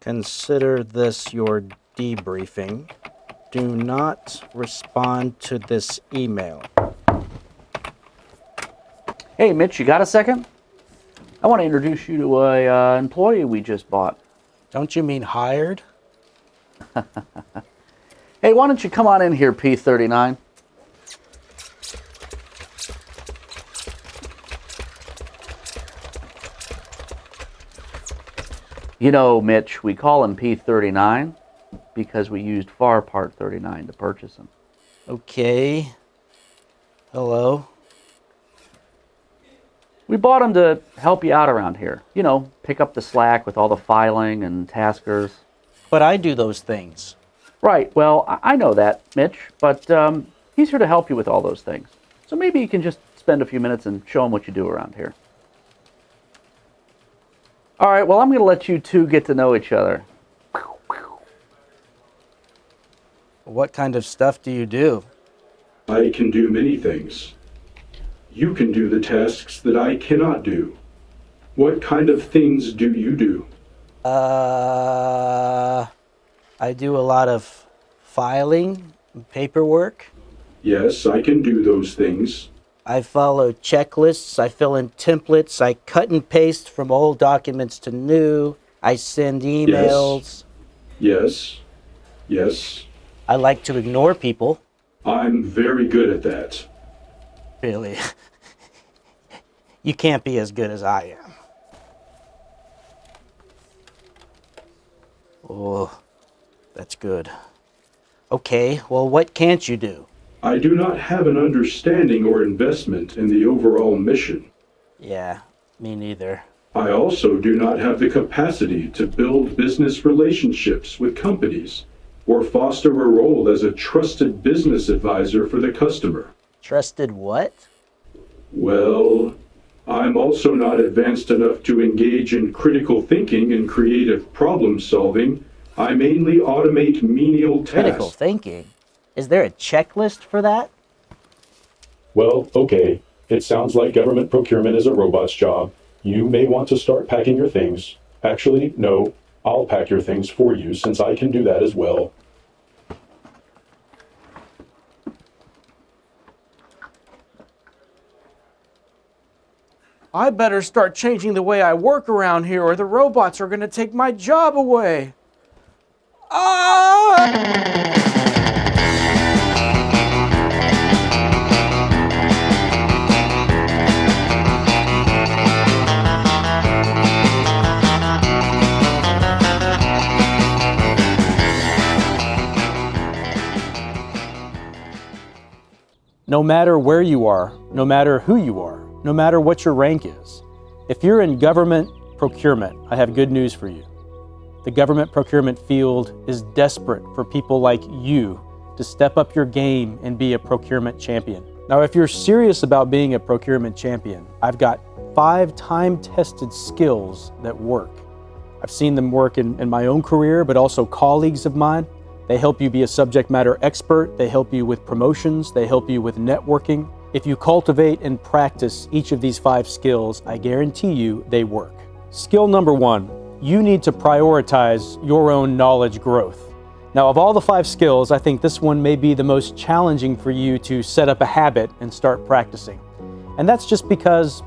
Consider this your debriefing. Do not respond to this email. Hey, Mitch, you got a second? I want to introduce you to a employee we just bought. Don't you mean hired? Hey, why don't you come on in here, P39? You know, Mitch, we call him P39 because we used FAR Part 39 to purchase him. Okay. Hello. We bought him to help you out around here. You know, pick up the slack with all the filing and taskers. But I do those things. Right, well, I know that, Mitch, but he's here to help you with all those things. So maybe you can just spend a few minutes and show him what you do around here. All right, well, I'm going to let you two get to know each other. What kind of stuff do you do? I can do many things. You can do the tasks that I cannot do. What kind of things do you do? I do a lot of filing, paperwork. Yes, I can do those things. I follow checklists, I fill in templates, I cut and paste from old documents to new, I send emails. Yes. Yes. I like to ignore people. I'm very good at that. Really? You can't be as good as I am. Oh, that's good. Okay, well, what can't you do? I do not have an understanding or investment in the overall mission. Yeah, me neither. I also do not have the capacity to build business relationships with companies or foster a role as a trusted business advisor for the customer. Trusted what? Well, I'm also not advanced enough to engage in critical thinking and creative problem solving. I mainly automate menial tasks. Critical thinking? Is there a checklist for that? Well, okay. It sounds like government procurement is a robot's job. You may want to start packing your things. Actually, no. I'll pack your things for you since I can do that as well. I better start changing the way I work around here or the robots are going to take my job away. Ah! No matter where you are, no matter who you are, no matter what your rank is, if you're in government procurement, I have good news for you. The government procurement field is desperate for people like you to step up your game and be a procurement champion. Now, if you're serious about being a procurement champion, I've got 5 time-tested skills that work. I've seen them work in my own career, but also colleagues of mine. They help you be a subject matter expert. They help you with promotions. They help you with networking. If you cultivate and practice each of these 5 skills, I guarantee you they work. Skill number 1, you need to prioritize your own knowledge growth. Now, of all the 5 skills, I think this one may be the most challenging for you to set up a habit and start practicing. And that's just because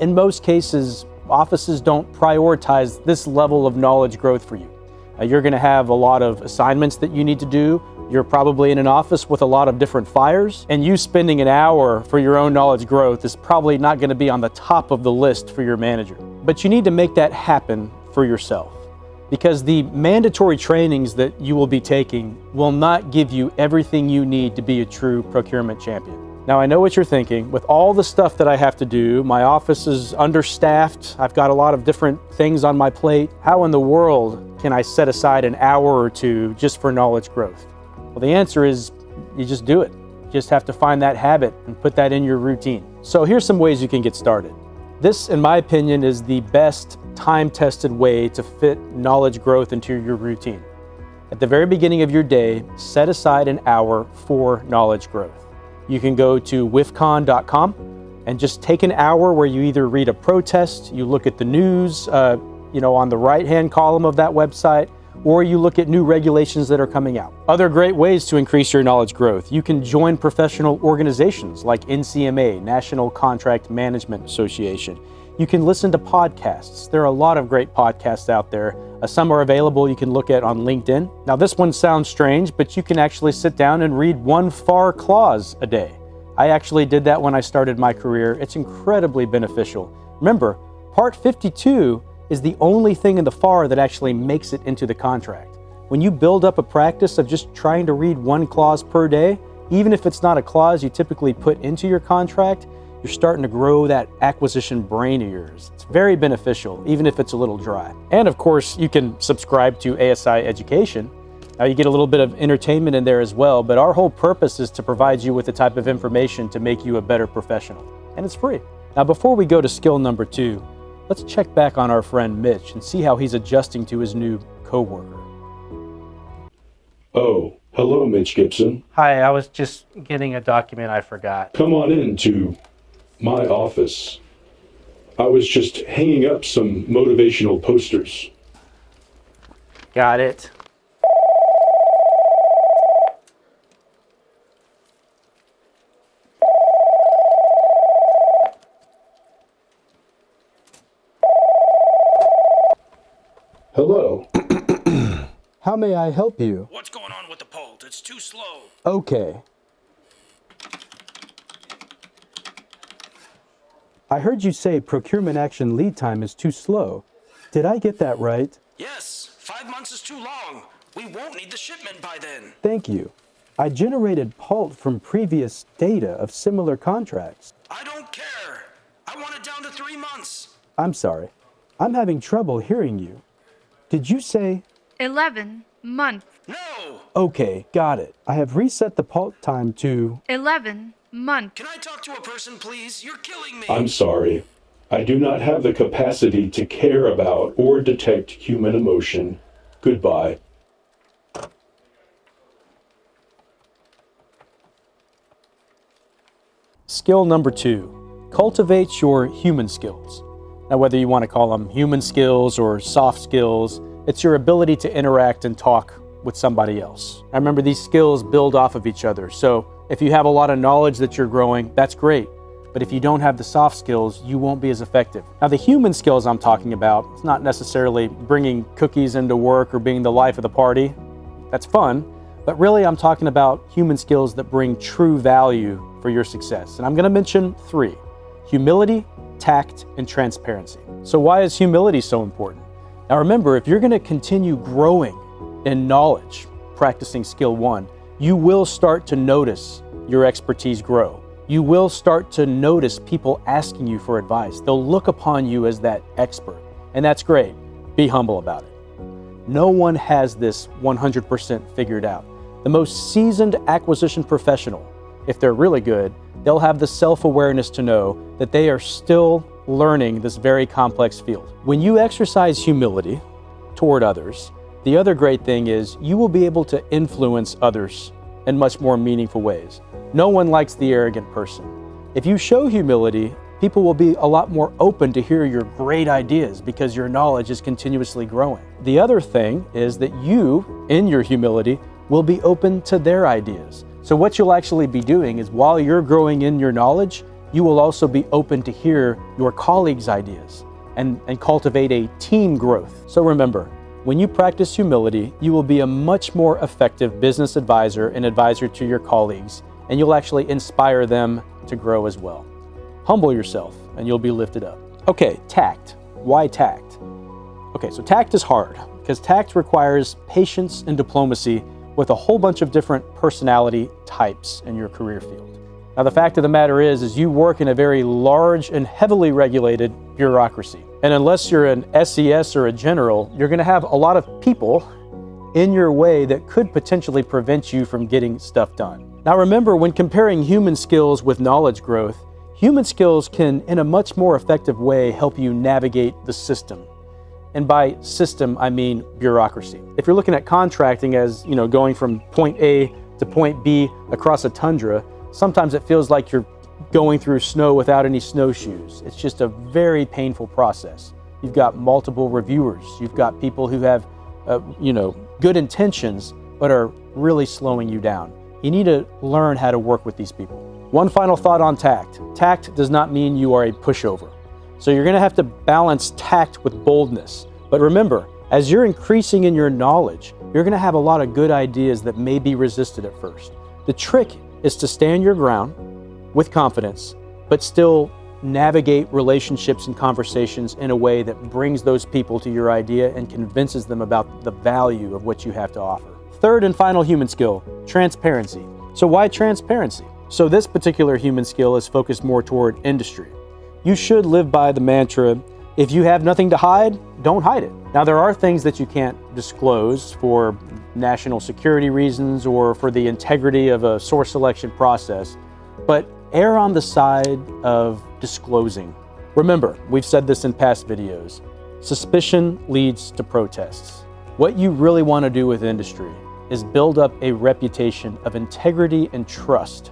in most cases, offices don't prioritize this level of knowledge growth for you. You're going to have a lot of assignments that you need to do. You're probably in an office with a lot of different fires, and you spending an hour for your own knowledge growth is probably not going to be on the top of the list for your manager. But you need to make that happen for yourself, because the mandatory trainings that you will be taking will not give you everything you need to be a true procurement champion. Now, I know what you're thinking. With all the stuff that I have to do, my office is understaffed, I've got a lot of different things on my plate. How in the world can I set aside an hour or two just for knowledge growth? Well, the answer is you just do it. You just have to find that habit and put that in your routine. So here's some ways you can get started. This, in my opinion, is the best time-tested way to fit knowledge growth into your routine. At the very beginning of your day, set aside an hour for knowledge growth. You can go to wifcon.com and just take an hour where you either read a protest, you look at the news, on the right-hand column of that website, or you look at new regulations that are coming out. Other great ways to increase your knowledge growth: you can join professional organizations like NCMA, National Contract Management Association. You can listen to podcasts. There are a lot of great podcasts out there. Some are available you can look at on LinkedIn. Now, this one sounds strange, but you can actually sit down and read one FAR clause a day. I actually did that when I started my career. It's incredibly beneficial. Remember, Part 52 is the only thing in the FAR that actually makes it into the contract. When you build up a practice of just trying to read one clause per day, even if it's not a clause you typically put into your contract, you're starting to grow that acquisition brain of yours. It's very beneficial, even if it's a little dry. And of course, you can subscribe to ASI Education. Now, you get a little bit of entertainment in there as well, but our whole purpose is to provide you with the type of information to make you a better professional. And it's free. Now, before we go to skill number 2, let's check back on our friend Mitch and see how he's adjusting to his new coworker. Oh, hello, Mitch Gibson. Hi, I was just getting a document I forgot. Come on into my office. I was just hanging up some motivational posters. Got it. Hello. How may I help you? What's going on with the pult? It's too slow. Okay. I heard you say procurement action lead time is too slow. Did I get that right? Yes, 5 months is too long. We won't need the shipment by then. Thank you. I generated PULT from previous data of similar contracts. I don't care. I want it down to 3 months. I'm sorry. I'm having trouble hearing you. Did you say? 11 months. No! Okay, got it. I have reset the PULT time to 11 months. Can I talk to a person, please? You're killing me. I'm sorry. I do not have the capacity to care about or detect human emotion. Goodbye. Skill number 2, cultivate your human skills. Now, whether you want to call them human skills or soft skills, it's your ability to interact and talk with somebody else. I remember these skills build off of each other. So if you have a lot of knowledge that you're growing, that's great. But if you don't have the soft skills, you won't be as effective. Now, the human skills I'm talking about, it's not necessarily bringing cookies into work or being the life of the party. That's fun. But really, I'm talking about human skills that bring true value for your success. And I'm going to mention 3: humility, tact, and transparency. So why is humility so important? Now remember, if you're going to continue growing in knowledge, practicing skill 1, you will start to notice your expertise grow. You will start to notice people asking you for advice. They'll look upon you as that expert, and that's great. Be humble about it. No one has this 100% figured out. The most seasoned acquisition professional, if they're really good, they'll have the self-awareness to know that they are still learning this very complex field. When you exercise humility toward others, the other great thing is you will be able to influence others in much more meaningful ways. No one likes the arrogant person. If you show humility, people will be a lot more open to hear your great ideas because your knowledge is continuously growing. The other thing is that you, in your humility, will be open to their ideas. So what you'll actually be doing is while you're growing in your knowledge, you will also be open to hear your colleagues' ideas and cultivate a team growth. So remember, when you practice humility, you will be a much more effective business advisor and advisor to your colleagues, and you'll actually inspire them to grow as well. Humble yourself and you'll be lifted up. Okay, tact. Why tact? Okay, so tact is hard because tact requires patience and diplomacy with a whole bunch of different personality types in your career field. Now, the fact of the matter is you work in a very large and heavily regulated bureaucracy. And unless you're an SES or a general, you're going to have a lot of people in your way that could potentially prevent you from getting stuff done. Now, remember, when comparing human skills with knowledge growth, human skills can, in a much more effective way, help you navigate the system. And by system, I mean bureaucracy. If you're looking at contracting as, going from point A to point B across a tundra, sometimes it feels like you're going through snow without any snowshoes. It's just a very painful process. You've got multiple reviewers. You've got people who have good intentions, but are really slowing you down. You need to learn how to work with these people. One final thought on tact. Tact does not mean you are a pushover. So you're going to have to balance tact with boldness. But remember, as you're increasing in your knowledge, you're going to have a lot of good ideas that may be resisted at first. The trick is to stand your ground with confidence, but still navigate relationships and conversations in a way that brings those people to your idea and convinces them about the value of what you have to offer. Third and final human skill, transparency. So why transparency? So this particular human skill is focused more toward industry. You should live by the mantra, if you have nothing to hide, don't hide it. Now there are things that you can't disclose for national security reasons or for the integrity of a source selection process, but err on the side of disclosing. Remember, we've said this in past videos, suspicion leads to protests. What you really want to do with industry is build up a reputation of integrity and trust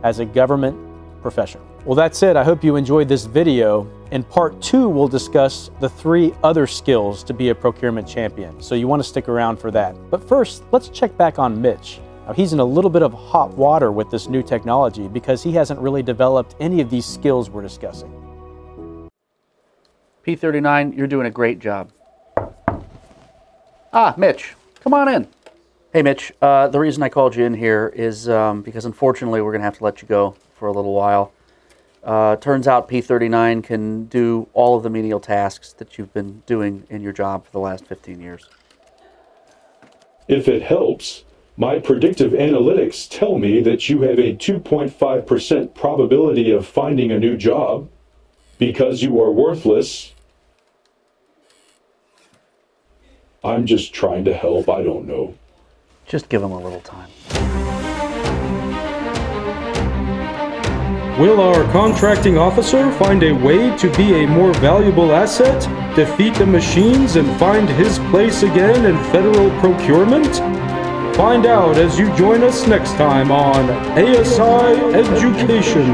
as a government professional. Well, that's it. I hope you enjoyed this video. In part 2, we'll discuss the 3 other skills to be a procurement champion. So you want to stick around for that. But first, let's check back on Mitch. Now, he's in a little bit of hot water with this new technology because he hasn't really developed any of these skills we're discussing. P39, you're doing a great job. Ah, Mitch, come on in. Hey, Mitch, the reason I called you in here is because unfortunately we're going to have to let you go for a little while. Turns out P39 can do all of the menial tasks that you've been doing in your job for the last 15 years. If it helps, my predictive analytics tell me that you have a 2.5% probability of finding a new job because you are worthless. I'm just trying to help, I don't know. Just give him a little time. Will our contracting officer find a way to be a more valuable asset, defeat the machines, and find his place again in federal procurement? Find out as you join us next time on ASI Education.